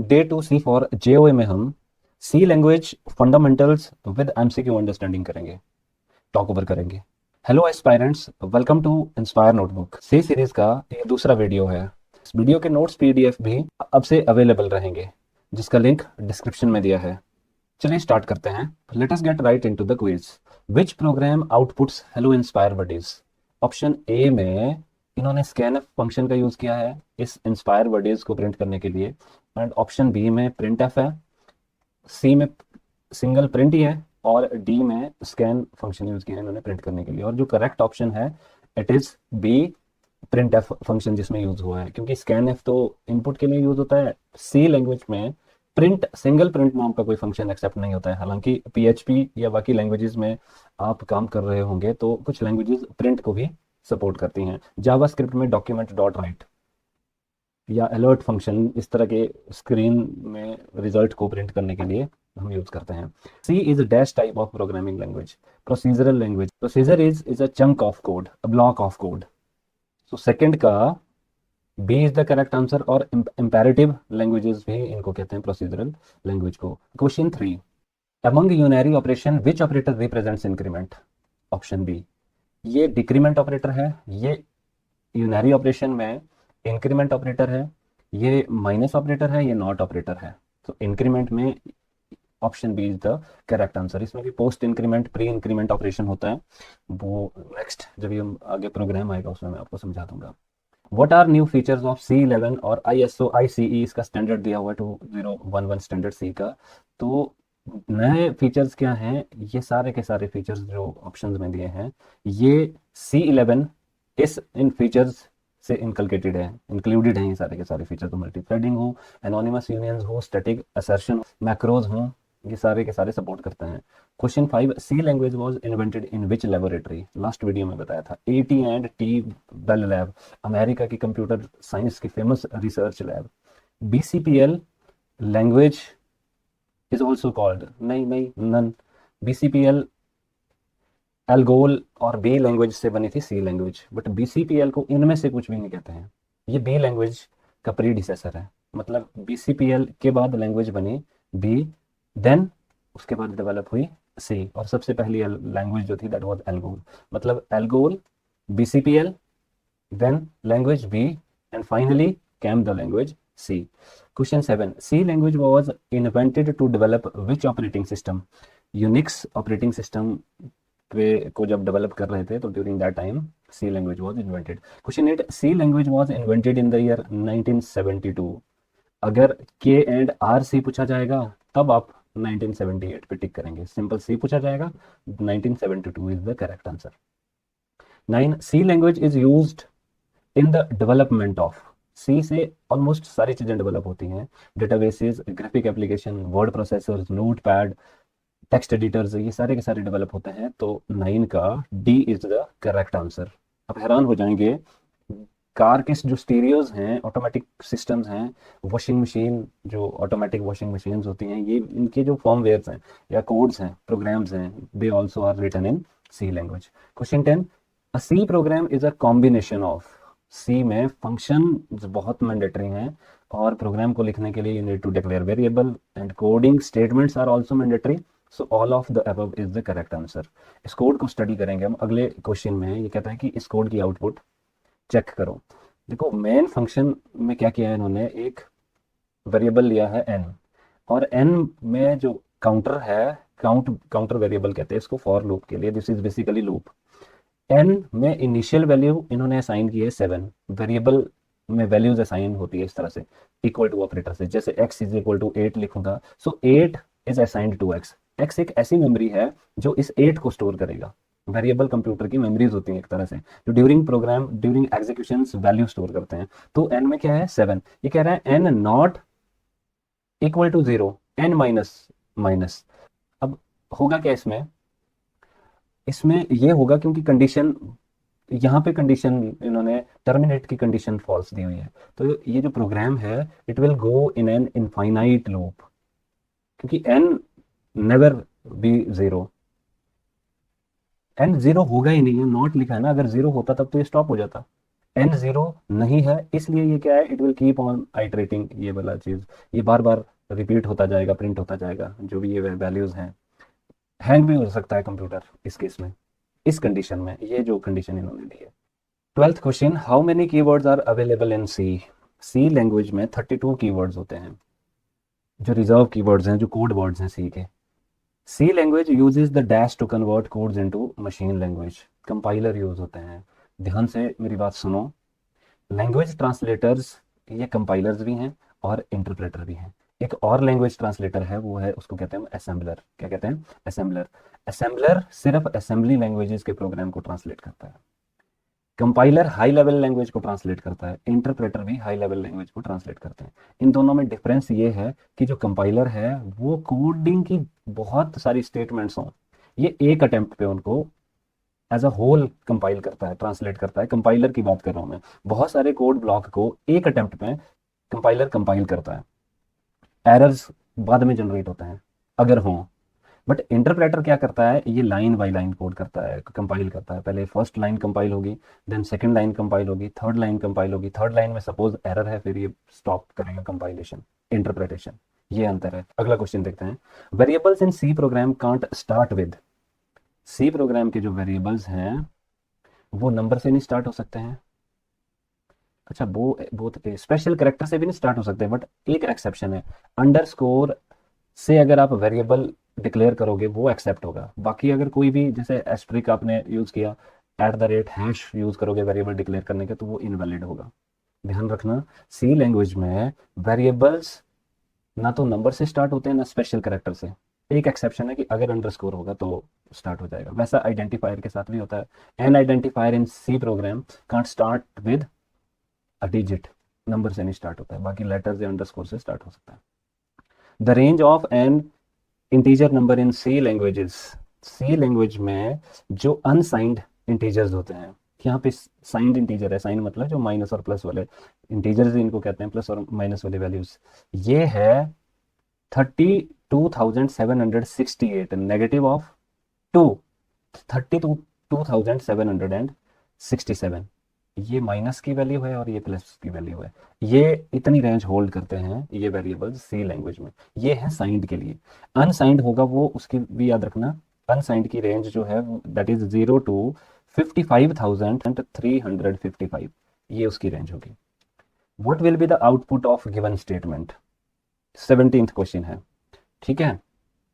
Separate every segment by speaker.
Speaker 1: Day 2 C for JOA में हम C language fundamentals with MCQ understanding करेंगे, talk over करेंगे। Hello aspirants, welcome to inspire notebook C series का ये दूसरा वीडियो है। इस वीडियो के नोट्स पीडीएफ भी अब से अवेलेबल रहेंगे, जिसका लिंक डिस्क्रिप्शन में दिया है। चलिए स्टार्ट करते हैं। Let us get right into the quiz. Which program outputs hello inspire buddies? Option A में इन्होंने स्कैनफ फंक्शन का यूज किया है इस इंस्पायर बडीज को प्रिंट करने के लिए, एंड ऑप्शन बी में प्रिंट एफ है, सी में सिंगल प्रिंट ही है, और डी में स्कैन फंक्शन यूज किया है इन्होंने प्रिंट करने के लिए। और जो करेक्ट ऑप्शन है it is B, printf function जिसमें यूज हुआ है, क्योंकि स्कैन एफ तो इनपुट के लिए यूज होता है। सी लैंग्वेज में प्रिंट, सिंगल प्रिंट नाम का कोई फंक्शन एक्सेप्ट नहीं होता है। हालांकि पीएचपी या बाकी लैंग्वेजेस में आप काम कर रहे होंगे तो कुछ लैंग्वेजेस प्रिंट को भी सपोर्ट करती हैं। जावास्क्रिप्ट में डॉक्यूमेंट डॉट राइट या अलर्ट फंक्शन इस तरह के स्क्रीन में रिजल्ट को प्रिंट करने के लिए हम यूज करते हैं। C is dash type of programming language, procedural language. Procedure is a chunk of code, a block of code. So second का B is the correct answer. और इंपेरेटिव लैंग्वेजेस भी इनको कहते हैं प्रोसीजरल लैंग्वेज को। Question 3, among unary operation which operator represents increment? Option B, ये decrement operator है, ये यूनरी ऑपरेशन में इंक्रीमेंट ऑपरेटर है, ये माइनस ऑपरेटर है, ये नॉट ऑपरेटर है। तो इंक्रीमेंट में option B is the correct answer. इसमें भी post increment, pre increment operation होता है, वो नेक्स्ट जब ये आगे प्रोग्राम आएगा उसमें मैं आपको समझा दूंगा। What are new features of C11 और ISO ICE, इसका स्टैंडर्ड दिया हुआ है 2011 स्टैंडर्ड सी का। तो नए फीचर्स क्या हैं? ये सारे के सारे फीचर्स जो ऑप्शंस में दिए हैं, ये C11 इस इन फीचर्स से इनकलकेटेड है, इंक्लूडेड हैं ये सारे के सारे फीचर। तो मल्टी थ्रेडिंग हो, एनोनिमस यूनियंस हो, स्टैटिक असर्शन, मैक्रोज हो, ये सारे के सारे सपोर्ट करते हैं। Question 5, C language was invented in which laboratory? Last video में बताया था, AT&T बेल लैब, अमेरिका की कंप्यूटर साइंस की famous research lab. BCPL language is also called, नहीं नन, BCPL एल्गोल और बी लैंग्वेज से बनी थी सी लैंग्वेज, बट BCPL को इनमें से कुछ भी नहीं कहते हैं। ये बी लैंग्वेज का प्रीडिसेसर है, मतलब BCPL के बाद लैंग्वेज बनी बी, देन उसके बाद डेवलप हुई सी, और सबसे पहली लैंग्वेज जो थी दैट वाज एल्गोल। मतलब ALGOL, BCPL, then language B, and finally came the language C. Question 7, C language was invented to develop which operating system? Unix operating system पे को जब डेवलप कर रहे थे तो during that time C language was invented. Question 8, C language was invented in the year 1972। अगर के and R C पूछा जाएगा तब आप 1978 पे टिक करेंगे, सिंपल सी पूछा जाएगा 1972 is the correct answer. 9, C language is used in the development of. C से ऑलमोस्ट सारी चीजें डेवलप होती हैं, databases, graphic application, word processors, note pad, text editors, ये सारे के सारे डेवलप होते हैं। तो 9 का D is the correct answer. आप हैरान हो जाएंगे, कार के जो स्टीरियोज हैं, ऑटोमेटिक सिस्टम्स हैं, वॉशिंग मशीन, जो ऑटोमेटिक वॉशिंग मशीन्स होती हैं, ये इनके जो फॉर्मवेयर्स हैं या कोड्स हैं, प्रोग्राम्स हैं, they also are written in C language. Question 10, a C program is a combination of. C में फंक्शन बहुत मैंडेटरी हैं, और प्रोग्राम को लिखने के लिए you need to declare variable, and coding statements are also mandatory. So all of the above is the correct answer. इस code को स्टडी करेंगे हम अगले क्वेश्चन में। ये कहता है कि इस कोड की आउटपुट चेक करो। देखो मेन फंक्शन में क्या किया है इन्होंने, एक वेरिएबल लिया है n, और n में जो काउंटर है, काउंटर वेरिएबल कहते हैं इसको फॉर लूप के लिए, this is basically loop. n में इनिशियल वैल्यू इन्होंने असाइन की है 7। वेरिएबल में वैल्यूज असाइन होती है इस तरह से, इक्वल टू ऑपरेटर से, जैसे x इज इक्वल टू 8 लिखूंगा, so 8 is assigned to x। x एक ऐसी मेमोरी है जो इस 8 को स्टोर करेगा। वेरिएबल कंप्यूटर की मेमोरीज होती हैं एक तरह से, जो ड्यूरिंग एग्जीक्यूशन वैल्यू स्टोर करते हैं। तो n में क्या है 7। ये कह रहा है n not equal to 0, n minus minus. अब होगा क्या इसमें, इसमें ये होगा क्योंकि कंडीशन, यहाँ पे कंडीशन इन्होंने टर्मिनेट की कंडीशन फॉल्स दी हुई है, तो ये जो प्रोग्राम है it will go in an infinite loop, क्योंकि n never be 0, n zero होगा ही नहीं है, नॉट लिखा है ना, अगर जीरो होता तब तो ये स्टॉप हो जाता। एन जीरो नहीं है, इसलिए ये क्या है, it will keep on iterating, ये वाला चीज, ये बार बार रिपीट होता जाएगा, प्रिंट होता जाएगा, जो भी ये वैल्यूज हैं। हैंग भी हो सकता है कंप्यूटर इस केस में, इस कंडीशन में, ये जो कंडीशन इन्होंने दी है। 12th question, how many keywords are available in C. C language में 32 कीवर्ड्स होते हैं, जो रिजर्व कीवर्ड्स हैं, जो कोड वर्ड्स हैं सी के। C language uses the dash to convert codes into machine language. Compiler use होते हैं। ध्यान से मेरी बात सुनो, लैंग्वेज ट्रांसलेटर्स ये कंपाइलर्स भी हैं और इंटरप्रेटर भी हैं। एक और लैंग्वेज ट्रांसलेटर है, वो है, उसको कहते हैं असेंबलर। क्या कहते हैं? असेंबलर। असेंबलर सिर्फ असेंबली लैंग्वेजेस के प्रोग्राम को ट्रांसलेट करता है। कंपाइलर हाई लेवल लैंग्वेज को ट्रांसलेट करता है, इंटरप्रेटर भी हाई लेवल लैंग्वेज को ट्रांसलेट करते हैं। इन दोनों में डिफरेंस ये है कि जो कंपाइलर है वो कोडिंग की बहुत सारी स्टेटमेंट्स हों, ये एक अटेम्प्ट पे उनको एज अ होल कंपाइल करता है, ट्रांसलेट करता है। कंपाइलर की बात कर रहा हूं मैं, बहुत सारे कोड ब्लॉक को एक अटेम्प्ट में कंपाइलर कंपाइल करता है। एरर्स बाद में जनरेट होते हैं अगर हों, बट इंटरप्रेटर क्या करता है, ये लाइन बाय लाइन कोड करता है, कंपाइल करता है। पहले फर्स्ट लाइन कंपाइल होगी, देन सेकंड लाइन कंपाइल होगी, थर्ड लाइन कंपाइल होगी, थर्ड लाइन में सपोज एरर है, फिर ये स्टॉप करेगा कंपाइलेशन, इंटरप्रिटेशन। ये अंतर है। अगला क्वेश्चन देखते हैं। Variables in C program can't start with. C program के जो वेरिएबल्स हैं वो नंबर से नहीं स्टार्ट हो सकते हैं। अच्छा, वो स्पेशल कैरेक्टर से भी नहीं स्टार्ट हो सकते, बट एक एक्सेप्शन है, अंडरस्कोर से अगर आप वेरिएबल डिक्लेयर करोगे वो एक्सेप्ट होगा। बाकी अगर कोई भी, जैसे एस्ट्रिक आपने यूज किया, at the rate hash use करोगे वेरिएबल डिक्लेयर करने के, तो वो इनवैलिड होगा। ध्यान रखना, सी लैंग्वेज में वेरिएबल्स ना तो नंबर से स्टार्ट होते हैं ना स्पेशल कैरेक्टर से। एक एक्सेप्शन है कि अगर अंडरस्कोर होगा तो स्टार्ट हो जाएगा। वैसा आइडेंटिफायर के साथ भी होता है। An identifier in C program can't start with a digit, number से नहीं स्टार्ट होता है, बाकी लेटर्स या अंडरस्कोर से स्टार्ट हो सकता है। The range of an integer number in C languages. C language में जो अनसाइंड इंटीजर्स होते हैं, यहाँ पे साइंड इंटीजर है, साइन मतलब जो माइनस और प्लस वाले इंटीजर्स इनको कहते हैं, प्लस और माइनस वाले वैल्यूज, ये है 32,768, नेगेटिव ऑफ 2, 32,767, ये माइनस की वैल्यू है और ये प्लस की वैल्यू है। ये इतनी रेंज होल्ड करते हैं ये वेरिएबल्स सी लैंग्वेज में। ये है साइंड के लिए। अनसाइंड होगा वो, उसकी भी याद रखना। अनसाइंड की रेंज जो है दैट इज 0 टू 55,355, ये उसकी रेंज होगी। What will be the output of given statement. 17th question है, ठीक है,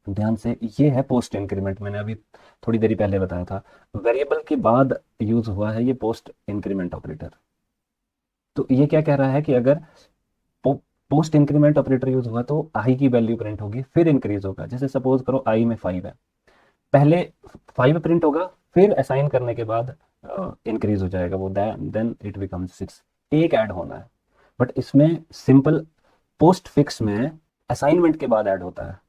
Speaker 1: ध्यान से। ये है पोस्ट इंक्रीमेंट, मैंने अभी थोड़ी देरी पहले बताया था, वेरिएबल के बाद यूज हुआ है ये पोस्ट इंक्रीमेंट ऑपरेटर। तो ये क्या कह रहा है कि अगर पोस्ट इंक्रीमेंट ऑपरेटर यूज हुआ तो आई की वैल्यू प्रिंट होगी, फिर इंक्रीज होगा। जैसे सपोज करो आई में 5 है, पहले 5 प्रिंट होगा, फिर असाइन करने के बाद इंक्रीज हो जाएगा वो, देन इट बिकम्स 6। एक ऐड होना है, बट इसमें सिंपल पोस्ट फिक्स में असाइनमेंट के बाद ऐड होता है।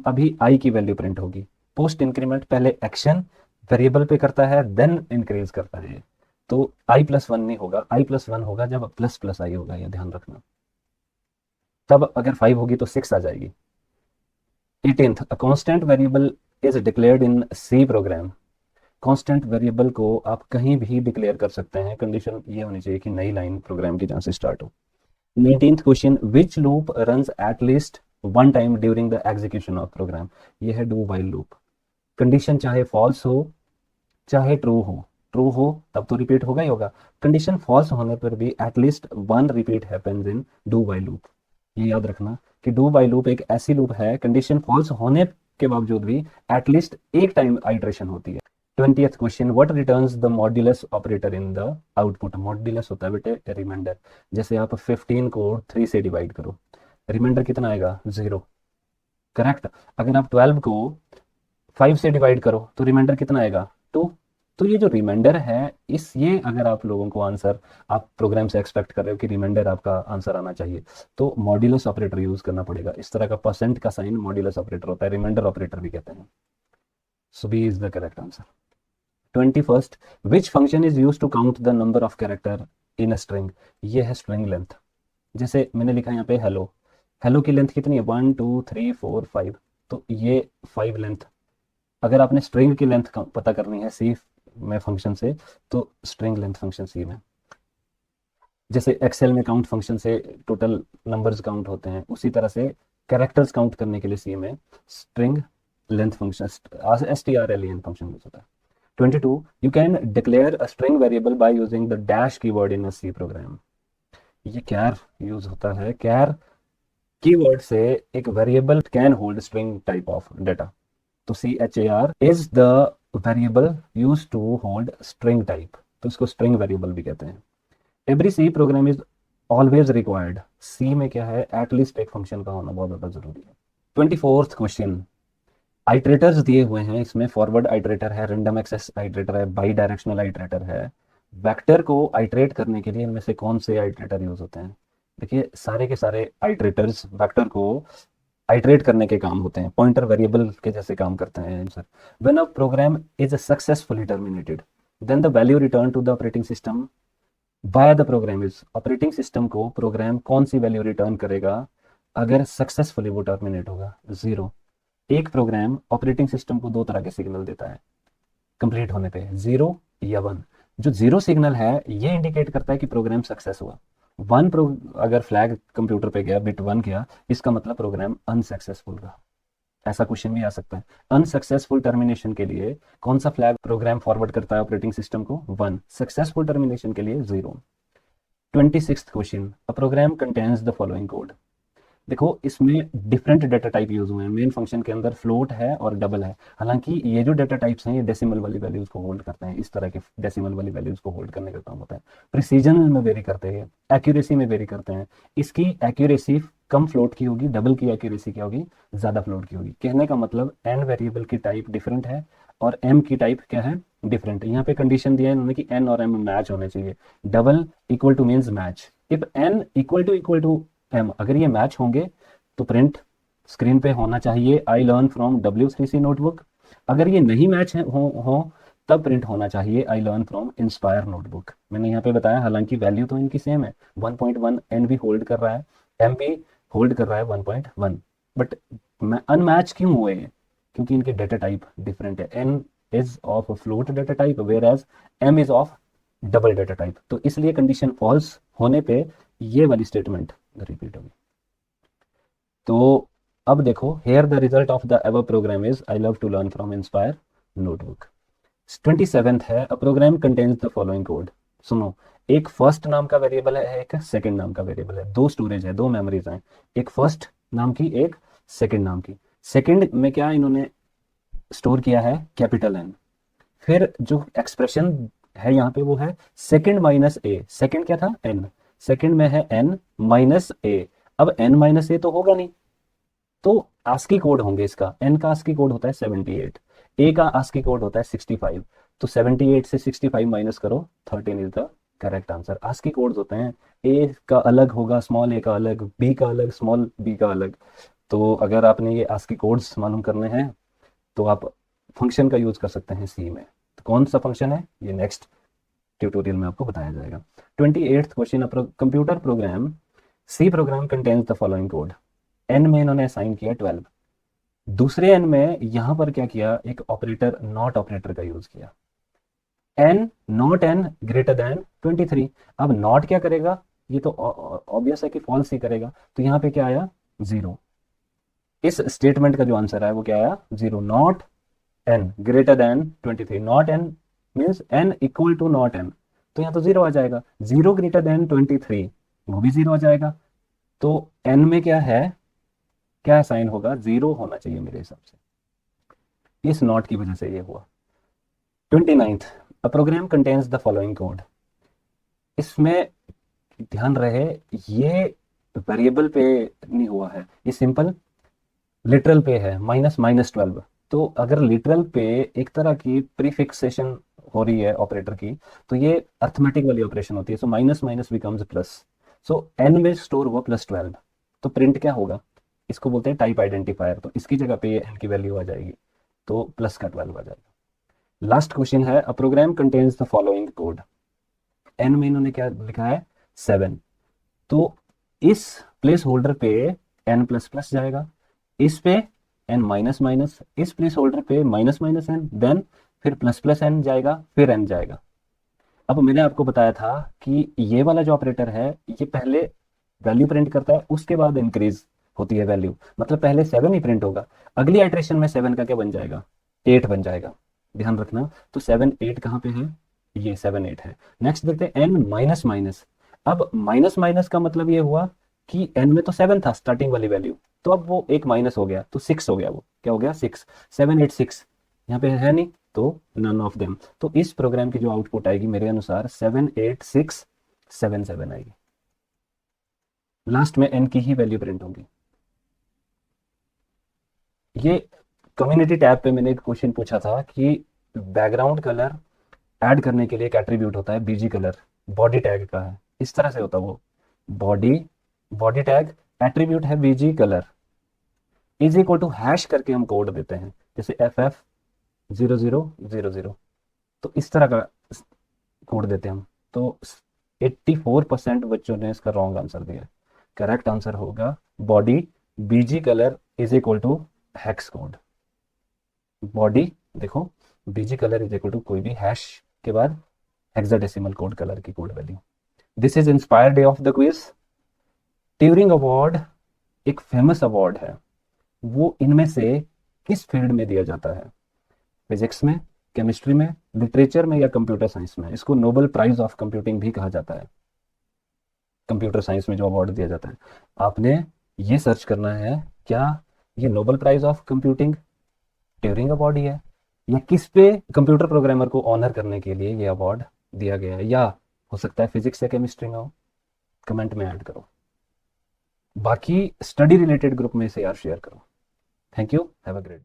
Speaker 1: अभी आई की वैल्यू प्रिंट होगी। पोस्ट इंक्रीमेंट पहले एक्शन वेरिएबल पे करता है, देन इंक्रीज करता है। तो आई प्लस वन नहीं होगा, आई प्लस वन होगा जब प्लस प्लस आई होगा, ये ध्यान रखना। तब अगर 5 होगी तो 6 आ जाएगी। 18th, a constant variable is declared in C program. Constant variable को आप कहीं भी डिक्लेयर कर सकते हैं, कंडीशन ये होनी चाहिए कि नई लाइन प्रोग्राम की जहां से स्टार्ट हो। 19th question, which loop runs at least one time during the execution of program. ये है डू वाइल लूप। कंडीशन चाहे फॉल्स हो चाहे ट्रू हो, ट्रू हो तब तो रिपीट होगा ही होगा। कंडीशन फॉल्स होने पर भी at least one repeat happens in do while loop. ये याद रखना कि डू वाइल लूप एक ऐसी लूप है, कंडीशन फॉल्स होने के बावजूद भी एटलीस्ट एक टाइम आइट्रेशन होती है। 20th question, what returns the modulus operator in the output. Modulus होता है बेटे रिमाइंडर। जैसे आप 15 को 3 से डिवाइड करो, रिमाइंडर कितना आएगा? 0, करेक्ट। अगर आप 12 को 5 से डिवाइड करो तो रिमाइंडर कितना आएगा? 2। तो ये जो रिमाइंडर है, इस ये अगर आप लोगों को आंसर, आप प्रोग्राम से एक्सपेक्ट कर रहे हो कि रिमाइंडर आपका आंसर आना चाहिए, तो मॉड्यूलस ऑपरेटर यूज करना पड़ेगा। इस तरह का परसेंट का साइन मॉड्यूलस ऑपरेटर होता है, रिमाइंडर ऑपरेटर भी कहते हैं। So B is the correct answer. 21st, which function is use to count the number of character in a string. ये है स्ट्रिंग लेंथ। जैसे मैंने लिखा यहाँ पे हेलो, हेलो की लेंथ कितनी है? 1 2 3 4 5, तो ये 5 लेंथ अगर आपने स्ट्रिंग की लेंथ पता करनी है सी में फंक्शन से, तो स्ट्रिंग लेंथ फंक्शन सी में, जैसे एक्सेल में काउंट फंक्शन से टोटल नंबर्स काउंट होते हैं, उसी तरह से कैरेक्टर्स काउंट करने के लिए सी में string length function, strlen function use होता है। 22, you can declare a string variable by using the dash keyword in a C program। ये char यूज होता है, char कीवर्ड से एक variable can hold string type of data. तो char is the variable use to hold string type, तो इसको string variable भी कहते हैं। Every C program is always required, C में क्या है, एटलीस्ट एक फंक्शन का होना बहुत ज्यादा जरूरी है। 24th क्वेश्चन, आइट्रेटर्स दिए हुए हैं इसमें, फॉरवर्ड आइट्रेटर है, रैंडम एक्सेस आइट्रेटर है, बाई डायरेक्शनल आइट्रेटर है। वेक्टर को आइट्रेट करने के लिए इनमें से कौन से आइट्रेटर यूज होते हैं? देखिए सारे के सारे आइट्रेटर्स वेक्टर को आइट्रेट करने के काम होते हैं, पॉइंटर वेरिएबल के जैसे काम करते हैं answer. When a program is successfully terminated, then the value return to the operating system by the program is, operating system को प्रोग्राम कौन सी वैल्यू रिटर्न करेगा अगर सक्सेसफुली वो टर्मिनेट होगा? 0। एक प्रोग्राम ऑपरेटिंग सिस्टम को दो तरह के सिग्नल देता है कंप्लीट होने पे, 0 या 1। जो 0 सिग्नल है ये इंडिकेट करता है कि प्रोग्राम सक्सेस हुआ। अगर फ्लैग कंप्यूटर पे गया, बिट 1 गया, इसका मतलब प्रोग्राम अनसक्सेसफुल रहा। ऐसा क्वेश्चन भी आ सकता है। अनसक्सेसफुल टर्मिनेशन के लिए कौन सा फ्लैग प्रोग्राम फॉरवर्ड करता है ऑपरेटिंग सिस्टम को? 1। सक्सेसफुल टर्मिनेशन के लिए 0। 26th question, a program contains the following code. देखो इसमें डिफरेंट डेटा टाइप यूज हुए हैं, मेन फंक्शन के अंदर फ्लोट है और डबल है। हालांकि ये जो डेटा टाइप्स हैं ये डेसिमल वाली वैल्यूज को होल्ड करते हैं, इस तरह के डेसिमल वाली वैल्यूज को होल्ड करने का काम होता है। प्रिसीजन में वेरी करते हैं, एक्यूरेसी में वेरी करते हैं। इसकी एक्यूरेसी कम फ्लोट की होगी, डबल की एक्यूरेसी क्या होगी, ज्यादा फ्लोट की होगी। कहने का मतलब एन वेरिएबल की टाइप डिफरेंट है और एम की टाइप क्या है, डिफरेंट है। यहाँ पे कंडीशन दिया है इन्होंने कि एन और एम मैच होने चाहिए। Double equal to means match, if N equal to M, अगर ये मैच होंगे तो प्रिंट स्क्रीन पे होना चाहिए I learn from W3C notebook. अगर ये नहीं मैच हो तब प्रिंट होना चाहिए I learn from inspire notebook. मैंने यहाँ पे बताया हालांकि वैल्यू तो इनकी सेम है, 1.1 एन भी होल्ड कर रहा है, एम भी होल्ड कर रहा है 1.1, बट अनमैच क्यों हुए? क्योंकि इनके डेटा टाइप डिफरेंट है। N is of float data type whereas M is of double data type, तो इसलिए कंडीशन फॉल्स होने पे ये वाली स्टेटमेंट रिपीट होगी। तो अब देखो, here the result of the ever program is I love to learn from inspire notebook. 27th है, a program contains the following code. सुनो, एक फर्स्ट नाम का वेरिएबल है, एक सेकंड नाम का वेरिएबल है, दो स्टोरेज है, दो मेमोरीज हैं, एक फर्स्ट नाम की, एक सेकंड नाम की। सेकंड में क्या इन्होंने स्टोर किया है, कैपिटल एन। फिर जो एक्सप्रेशन है यहाँ पे वो है सेकंड माइनस ए। सेकंड क्या था, एन, सेकंड में है एन माइनस ए। अब एन माइनस ए तो होगा नहीं, तो आस्की कोड होंगे इसका। एन का आस्की कोड होता है 78, ए का आस्की कोड होता है 65। तो 78 से 65 माइनस करो, 13 is the correct answer. ASCII codes होते हैं, ए का अलग होगा, स्मॉल ए का अलग, बी का अलग, स्मॉल बी का अलग। तो अगर आपने ये आस्की कोड्स मालूम करने हैं तो आप फंक्शन का यूज कर सकते हैं सी में। तो कौन सा फंक्शन है ये नेक्स्ट ट्यूटोरियल में आपको बताया जाएगा। 28th question, computer program C program contains the following code. N में इन्होंने असाइन किया 12, दूसरे एन में यहां पर क्या किया, एक ऑपरेटर नॉट ऑपरेटर का यूज किया। N not N greater than 23। अब नॉट क्या करेगा, ये तो ऑब्वियस है कि फॉल्स ही करेगा, तो यहाँ पे क्या आया, 0। इस स्टेटमेंट का जो आंसर है वो क्या आया, 0। Not N greater than 23, not N means N equal to not N, तो यहाँ तो 0 आ जाएगा। 0 ग्रेटर देन 23, वो भी 0 आ जाएगा। तो एन में क्या है, क्या साइन होगा, 0 होना चाहिए मेरे हिसाब से, इस नॉट की वजह से ये हुआ। 29th, a program contains the following code. इसमें ध्यान रहे ये वेरिएबल पे नहीं हुआ है, ये सिंपल लिटरल पे है, -12। तो अगर लिटरल पे एक तरह की प्रीफिक्सेशन हो रही है ऑपरेटर की, तो ये अर्थमेटिक वाली ऑपरेशन होती है। So minus minus becomes plus, so N में स्टोर हुआ +12, तो प्रिंट क्या होगा, इसको बोलते हैं टाइप आइडेंटिफायर, तो इसकी जगह पे एन की वैल्यू आ जाएगी, तो प्लस का 12 आ जाएगा। लास्ट क्वेश्चन है, a program contains the following code. N में इन्होंने क्या लिखा है, 7। तो इस प्लेस होल्डर पे एन प्लस प्लस जाएगा, इस पे एन माइनस माइनस, इस प्लेस होल्डर पे माइनस माइनस एन, देन फिर प्लस प्लस एन जाएगा, फिर एन जाएगा। अब मैंने आपको बताया था कि ये वाला जो ऑपरेटर है ये पहले वैल्यू प्रिंट करता है, उसके बाद इंक्रीज होती है वैल्यू, मतलब पहले 7 ही प्रिंट होगा, अगली आइट्रेशन में 7 का क्या बन जाएगा, 8 बन जाएगा। ध्यान रखना, तो 7 8 कहाँ पे है, ये 7 8 है। नेक्स्ट देखते हैं एन माइनस माइनस। अब माइनस माइनस का मतलब ये हुआ कि एन में तो 7 था स्टार्टिंग वाली वैल्यू, तो अब वो एक माइनस हो गया तो 6 हो गया, वो क्या हो गया 6। 7 8 6 यहाँ पे है नहीं, तो नन ऑफ देम। तो इस प्रोग्राम की जो आउटपुट आएगी मेरे अनुसार 7 8 6 7 7 आएगी। लास्ट में एन की ही वैल्यू प्रिंट होगी। ये कम्युनिटी टैब पे मैंने एक क्वेश्चन पूछा था कि बैकग्राउंड कलर ऐड करने के लिए एक एट्रीब्यूट होता है बीजी कलर, बॉडी टैग का है, इस तरह से होता है वो, बॉडी बॉडी टैग एट्रीब्यूट है BG colour, is equal to hash करके हम कोड देते हैं, जैसे एफ एफ 0000, तो इस तरह का कोड देते हैं हम। तो 84% बच्चों ने इसका रॉन्ग आंसर दिया। करेक्ट आंसर होगा body BG colour is equal to hex code. Body देखो, BG colour is equal to कोई भी हैश के बाद हेक्साडेसिमल कोड कलर की code value. This is inspire day of the quiz. Turing award एक famous award है, वो इनमें से किस फील्ड में दिया जाता है, फिजिक्स में, केमिस्ट्री में, लिटरेचर में, या कंप्यूटर साइंस में। इसको नोबेल प्राइज ऑफ कंप्यूटिंग भी कहा जाता है, कंप्यूटर साइंस में जो अवार्ड दिया जाता है। आपने ये सर्च करना है, क्या ये Nobel prize of computing Turing award ही है, या किस पे कंप्यूटर प्रोग्रामर को ऑनर करने के लिए ये अवार्ड दिया गया है, या हो सकता है फिजिक्स या केमिस्ट्री में हो। कमेंट में ऐड करो, बाकी स्टडी रिलेटेड ग्रुप में इसे यार शेयर करो। Thank you, have a great day.